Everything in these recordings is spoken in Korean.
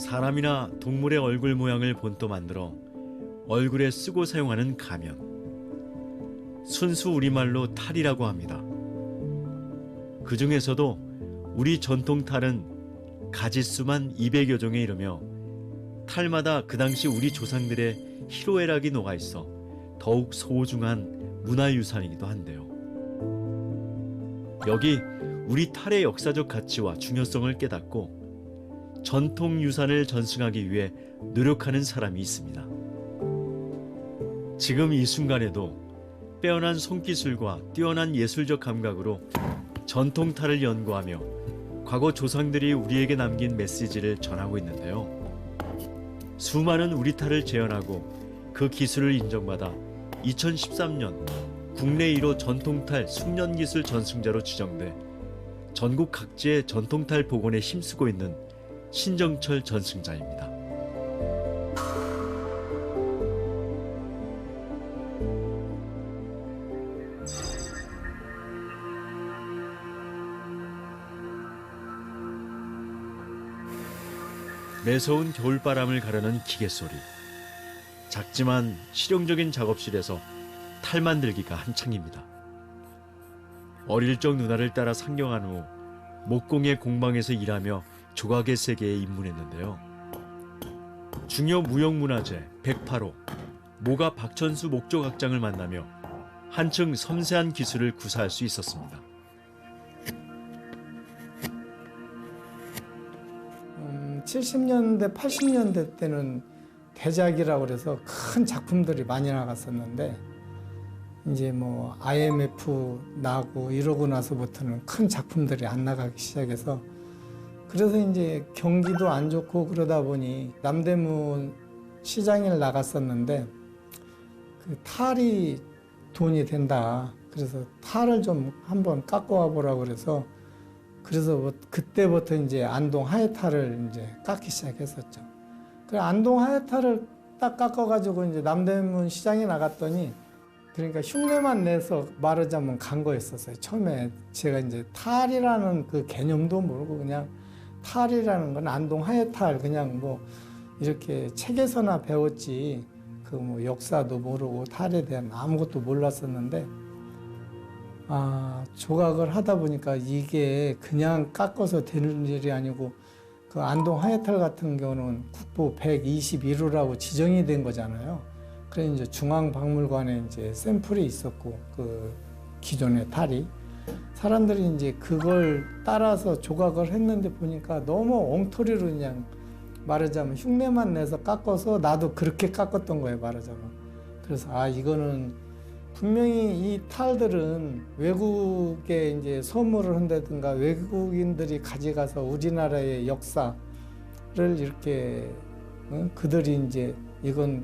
사람이나 동물의 얼굴 모양을 본떠 만들어 얼굴에 쓰고 사용하는 가면. 순수 우리말로 탈이라고 합니다. 그 중에서도 우리 전통 탈은 가지수만 200여 종에 이르며 탈마다 그 당시 우리 조상들의 희로애락이 녹아있어 더욱 소중한 문화유산이기도 한데요. 여기 우리 탈의 역사적 가치와 중요성을 깨닫고 전통유산을 전승하기 위해 노력하는 사람이 있습니다. 지금 이 순간에도 빼어난 손기술과 뛰어난 예술적 감각으로 전통 탈을 연구하며 과거 조상들이 우리에게 남긴 메시지를 전하고 있는데요. 수많은 우리 탈을 재현하고 그 기술을 인정받아 2013년 국내 1호 전통탈 숙련기술 전승자로 지정돼 전국 각지의 전통탈 복원에 힘쓰고 있는 신정철 전승자입니다. 매서운 겨울바람을 가르는 기계 소리. 작지만 실용적인 작업실에서 탈 만들기가 한창입니다. 어릴 적 누나를 따라 상경한 후 목공의 공방에서 일하며 조각의 세계에 입문했는데요. 중요 무형문화재 108호 모가 박천수 목조각장을 만나며 한층 섬세한 기술을 구사할 수 있었습니다. 70년대, 80년대 때는 대작이라고 그래서 큰 작품들이 많이 나갔었는데 이제 뭐 IMF 나고 이러고 나서부터는 큰 작품들이 안 나가기 시작해서 그래서 이제 경기도 안 좋고 그러다 보니 남대문 시장에 나갔었는데 그 탈이 돈이 된다. 그래서 탈을 좀 한번 깎아 와 보라고 그래서 그때부터 이제 안동 하회탈을 이제 깎기 시작했었죠. 그 안동 하회탈을 딱 깎아가지고 이제 남대문 시장에 나갔더니 그러니까 흉내만 내서 말하자면 간 거였었어요. 처음에 제가 이제 탈이라는 그 개념도 모르고 그냥 탈이라는 건 안동 하회탈 그냥 뭐 이렇게 책에서나 배웠지 그 뭐 역사도 모르고 탈에 대한 아무것도 몰랐었는데 조각을 하다 보니까 이게 그냥 깎아서 되는 일이 아니고 그 안동 하회탈 같은 경우는 국보 121호라고 지정이 된 거잖아요. 그래서 이제 중앙박물관에 이제 샘플이 있었고 그 기존의 탈이 사람들이 이제 그걸 따라서 조각을 했는데 보니까 너무 엉터리로 그냥 말하자면 흉내만 내서 깎아서 나도 그렇게 깎았던 거예요, 말하자면. 그래서 이거는 분명히 이 탈들은 외국에 이제 선물을 한다든가 외국인들이 가져가서 우리나라의 역사를 이렇게 그들이 이제 이건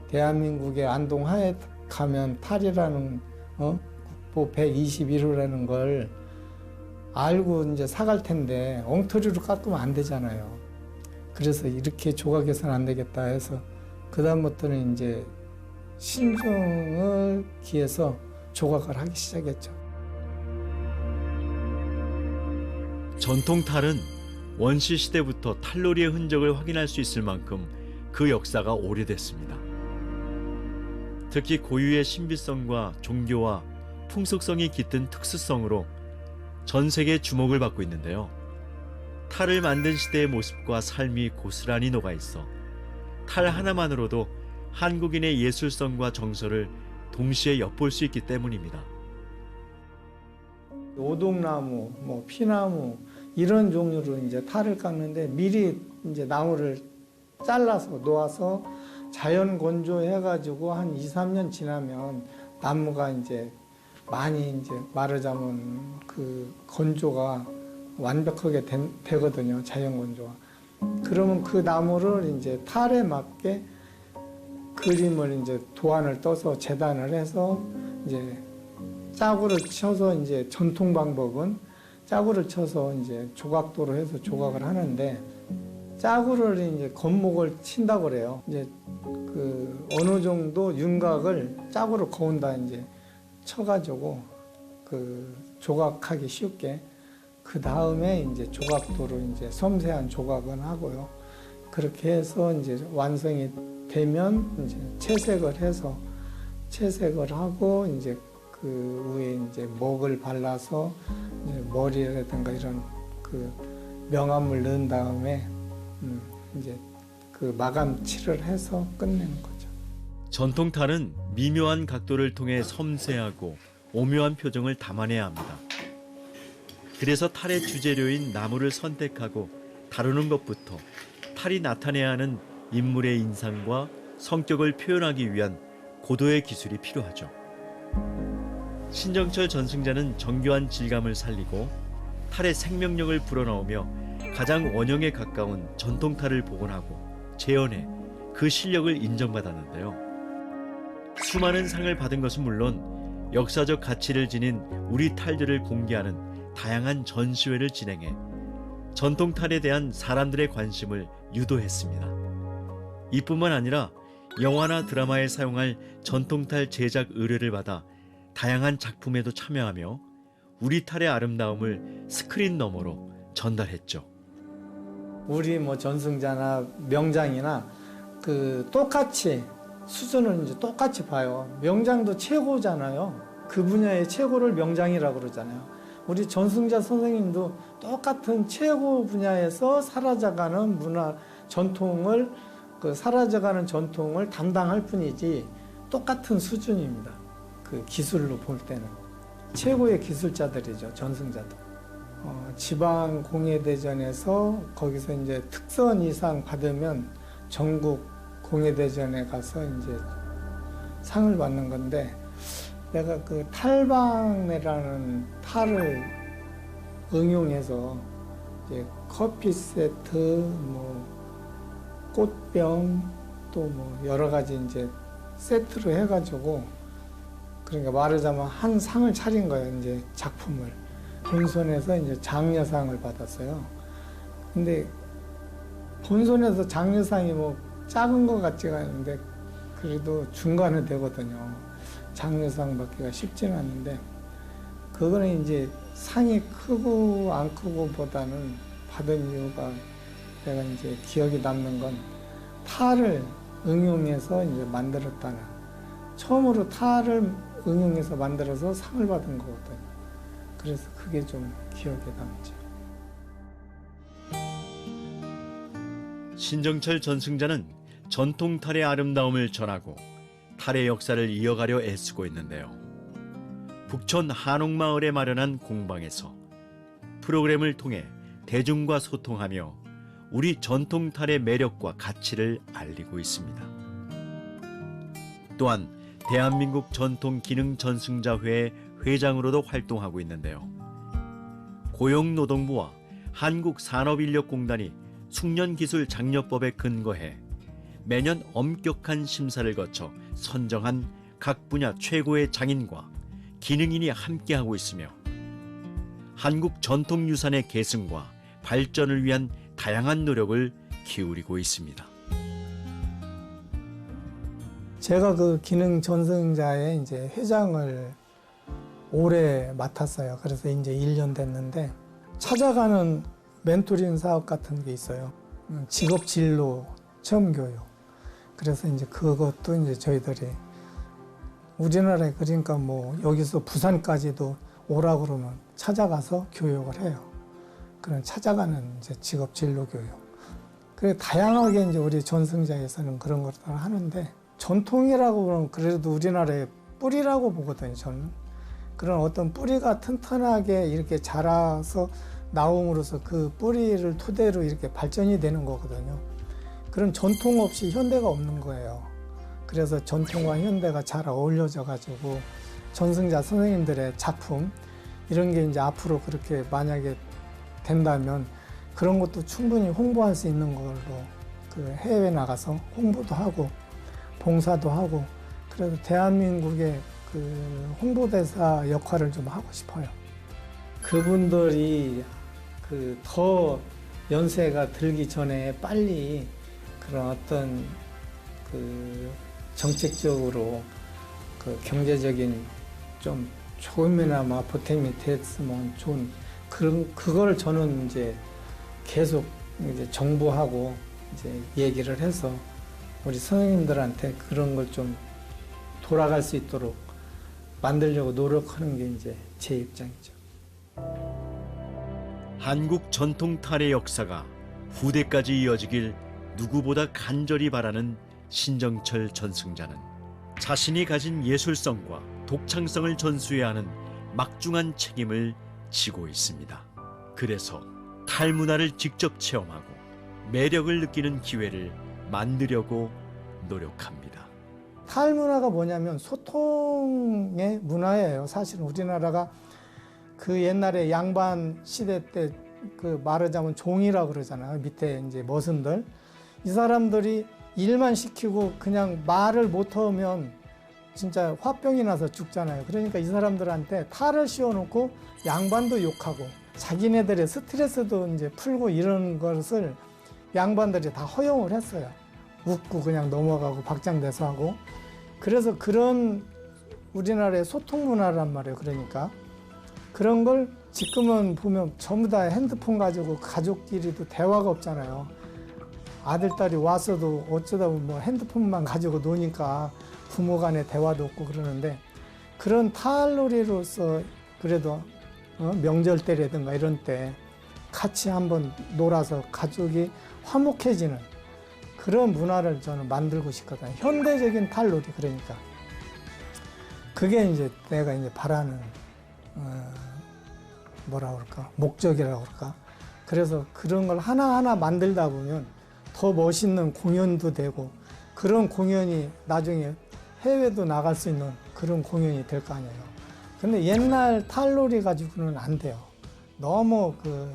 대한민국의 안동 하에 가면 탈이라는 국보 121호라는 걸 알고 이제 사갈 텐데 엉터리로 깎으면 안 되잖아요. 그래서 이렇게 조각해서는 안 되겠다 해서 그다음부터는 이제 신중을 기해서 조각을 하기 시작했죠. 전통 탈은 원시 시대부터 탈놀이의 흔적을 확인할 수 있을 만큼 그 역사가 오래됐습니다. 특히 고유의 신비성과 종교와 풍속성이 깃든 특수성으로 전 세계의 주목을 받고 있는데요. 탈을 만든 시대의 모습과 삶이 고스란히 녹아있어 탈 하나만으로도 한국인의 예술성과 정서를 동시에 엿볼 수 있기 때문입니다. 오동나무, 뭐 피나무 이런 종류로 이제 탈을 깎는데 미리 이제 나무를 잘라서 놓아서 자연 건조해가지고 한 2, 3년 지나면 나무가 이제 많이 이제 말하자면 그 건조가 완벽하게 되거든요. 자연 건조가. 그러면 그 나무를 이제 탈에 맞게 그림을 이제 도안을 떠서 재단을 해서 이제 짜구를 쳐서 이제 전통 방법은 짜구를 쳐서 이제 조각도로 해서 조각을 하는데 짜구를 이제 겉목을 친다고 그래요. 이제 그 어느 정도 윤곽을 짜구로 거운다 이제 쳐가지고 그 조각하기 쉽게 그 다음에 이제 조각도로 이제 섬세한 조각은 하고요. 그 그렇게 해서 이제 완성이 되면 이제 채색을 하고 이제 그 위에 이제 목을 발라서 이제 머리라든가 이런 그 명암을 넣은 다음에 이제 그 마감 칠을 해서 끝내는 거죠. 전통 탈은 미묘한 각도를 통해 섬세하고 오묘한 표정을 담아내야 합니다. 그래서 탈의 주재료인 나무를 선택하고 다루는 것부터 탈이 나타내야 하는 인물의 인상과 성격을 표현하기 위한 고도의 기술이 필요하죠. 신정철 전승자는 정교한 질감을 살리고 탈의 생명력을 불어넣으며 가장 원형에 가까운 전통 탈을 복원하고 재현해 그 실력을 인정받았는데요. 수많은 상을 받은 것은 물론 역사적 가치를 지닌 우리 탈들을 공개하는 다양한 전시회를 진행해 전통 탈에 대한 사람들의 관심을 유도했습니다. 이뿐만 아니라 영화나 드라마에 사용할 전통 탈 제작 의뢰를 받아 다양한 작품에도 참여하며 우리 탈의 아름다움을 스크린 너머로 전달했죠. 우리 뭐 전승자나 명장이나 그 똑같이 수준을 이제 똑같이 봐요. 명장도 최고잖아요. 그 분야의 최고를 명장이라고 그러잖아요. 우리 전승자 선생님도 똑같은 최고 분야에서 사라져가는 문화 전통을 사라져가는 전통을 담당할 뿐이지 똑같은 수준입니다. 그 기술로 볼 때는 최고의 기술자들이죠. 전승자도. 지방 공예대전에서 거기서 이제 특선 이상 받으면 전국 공예대전에 가서 이제 상을 받는 건데, 내가 그 탈방내라는 탈을 응용해서 이제 커피 세트, 뭐 꽃병, 또 뭐 여러 가지 이제 세트로 해가지고, 그러니까 말하자면 한 상을 차린 거예요. 이제 작품을 본선에서 이제 장려상을 받았어요. 근데 본선에서 장려상이 뭐 작은 것 같지가 않은데 그래도 중간에 되거든요. 장려상 받기가 쉽지는 않은데, 그거는 이제 상이 크고 안 크고 보다는 받은 이유가, 내가 이제 기억이 남는 건 탈을 응용해서 이제 만들었다는, 처음으로 탈을 응용해서 만들어서 상을 받은 거거든요. 그래서 그게 좀 기억에 남죠. 신정철 전승자는 전통 탈의 아름다움을 전하고 탈의 역사를 이어가려 애쓰고 있는데요. 북촌 한옥마을에 마련한 공방에서 프로그램을 통해 대중과 소통하며 우리 전통 탈의 매력과 가치를 알리고 있습니다. 또한 대한민국 전통기능전승자회 회장으로도 활동하고 있는데요. 고용노동부와 한국산업인력공단이 숙련기술장려법에 근거해 매년 엄격한 심사를 거쳐 선정한 각 분야 최고의 장인과 기능인이 함께하고 있으며 한국 전통유산의 계승과 발전을 위한 다양한 노력을 기울이고 있습니다. 제가 그 기능 전승자의 이제 회장을 올해 맡았어요. 그래서 이제 1년 됐는데, 찾아가는 멘토링 사업 같은 게 있어요. 직업 진로 체험 교육. 그래서 이제 그것도 이제 저희들이 우리나라에, 그러니까 뭐 여기서 부산까지도 오라 그러면 찾아가서 교육을 해요. 그런 찾아가는 이제 직업 진로 교육. 그래 다양하게 이제 우리 전승자에서는 그런 것들을 하는데, 전통이라고 그러면 그래도 우리나라의 뿌리라고 보거든요, 저는. 그런 어떤 뿌리가 튼튼하게 이렇게 자라서 나옴으로써 그 뿌리를 토대로 이렇게 발전이 되는 거거든요. 그런 전통 없이 현대가 없는 거예요. 그래서 전통과 현대가 잘 어울려져 가지고 전승자 선생님들의 작품, 이런 게 이제 앞으로 그렇게 만약에 된다면 그런 것도 충분히 홍보할 수 있는 걸로, 그 해외에 나가서 홍보도 하고 봉사도 하고, 그래서 대한민국의 그 홍보대사 역할을 좀 하고 싶어요. 그분들이 그 더 연세가 들기 전에 빨리 그런 어떤 그 정책적으로 그 경제적인 좀 조금이나마 보탬이 됐으면 좋은, 그걸 저는 이제 계속 이제 정부하고 이제 얘기를 해서 우리 선생님들한테 그런 걸 좀 돌아갈 수 있도록 만들려고 노력하는 게 이제 제 입장이죠. 한국 전통 탈의 역사가 후대까지 이어지길 누구보다 간절히 바라는 신정철 전승자는 자신이 가진 예술성과 독창성을 전수해야 하는 막중한 책임을 지고 있습니다. 그래서 탈문화를 직접 체험하고 매력을 느끼는 기회를 만들려고 노력합니다. 탈문화가 뭐냐면 소통의 문화예요. 사실은 우리나라가 그 옛날에 양반 시대 때 그 말하자면 종이라고 그러잖아요. 밑에 이제 머슴들. 이 사람들이 일만 시키고 그냥 말을 못하면 진짜 화병이 나서 죽잖아요. 그러니까 이 사람들한테 탈을 씌워놓고 양반도 욕하고 자기네들의 스트레스도 이제 풀고 이런 것을 양반들이 다 허용을 했어요. 웃고 그냥 넘어가고 박장대소하고. 그래서 그런 우리나라의 소통 문화란 말이에요. 그러니까 그런 걸 지금은 보면 전부 다 핸드폰 가지고 가족끼리도 대화가 없잖아요. 아들, 딸이 왔어도 어쩌다 보면 뭐 핸드폰만 가지고 노니까 부모 간의 대화도 없고 그러는데 그런 탈놀이로서 그래도 명절 때라든가 이런 때 같이 한번 놀아서 가족이 화목해지는 그런 문화를 저는 만들고 싶거든요. 현대적인 탈놀이 그러니까. 그게 이제 내가 이제 바라는 뭐라 그럴까 목적이라고 그럴까. 그래서 그런 걸 하나하나 만들다 보면 더 멋있는 공연도 되고 그런 공연이 나중에 해외도 나갈 수 있는 그런 공연이 될 거 아니에요. 근데 옛날 탈놀이 가지고는 안 돼요. 너무 그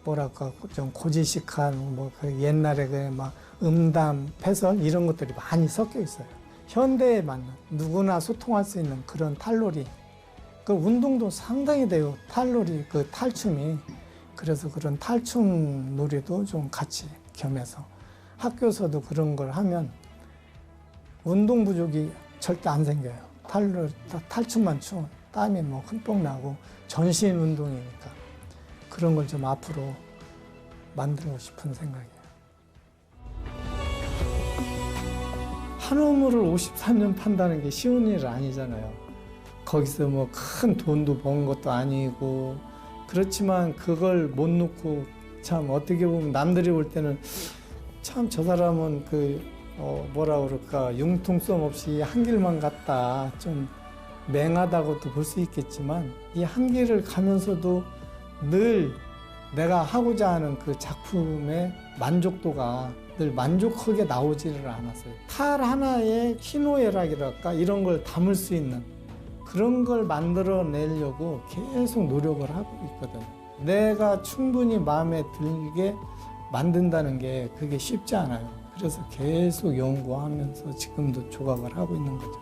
뭐랄까 좀 고지식한 뭐 그 옛날에 그 막 음담, 패설 이런 것들이 많이 섞여 있어요. 현대에 맞는 누구나 소통할 수 있는 그런 탈놀이. 그 운동도 상당히 돼요. 탈놀이, 그 탈춤이. 그래서 그런 탈춤 놀이도 좀 같이 겸해서 학교에서도 그런 걸 하면 운동 부족이 절대 안 생겨요. 탈춤만 추면 땀이 뭐 흠뻑 나고 전신 운동이니까 그런 걸 좀 앞으로 만들고 싶은 생각이에요. 한우물을 53년 판다는 게 쉬운 일 아니잖아요. 거기서 뭐 큰 돈도 번 것도 아니고 그렇지만 그걸 못 놓고 참 어떻게 보면 남들이 볼 때는 참 저 사람은 그 뭐라 그럴까 융통성 없이 한 길만 갔다 좀 맹하다고도 볼 수 있겠지만 이 한 길을 가면서도 늘 내가 하고자 하는 그 작품의 만족도가 늘 만족하게 나오지를 않았어요. 탈 하나의 희노애락이랄까 이런 걸 담을 수 있는 그런 걸 만들어내려고 계속 노력을 하고 있거든. 내가 충분히 마음에 들게 만든다는 게 그게 쉽지 않아요. 그래서 계속 연구하면서 지금도 조각을 하고 있는 거죠.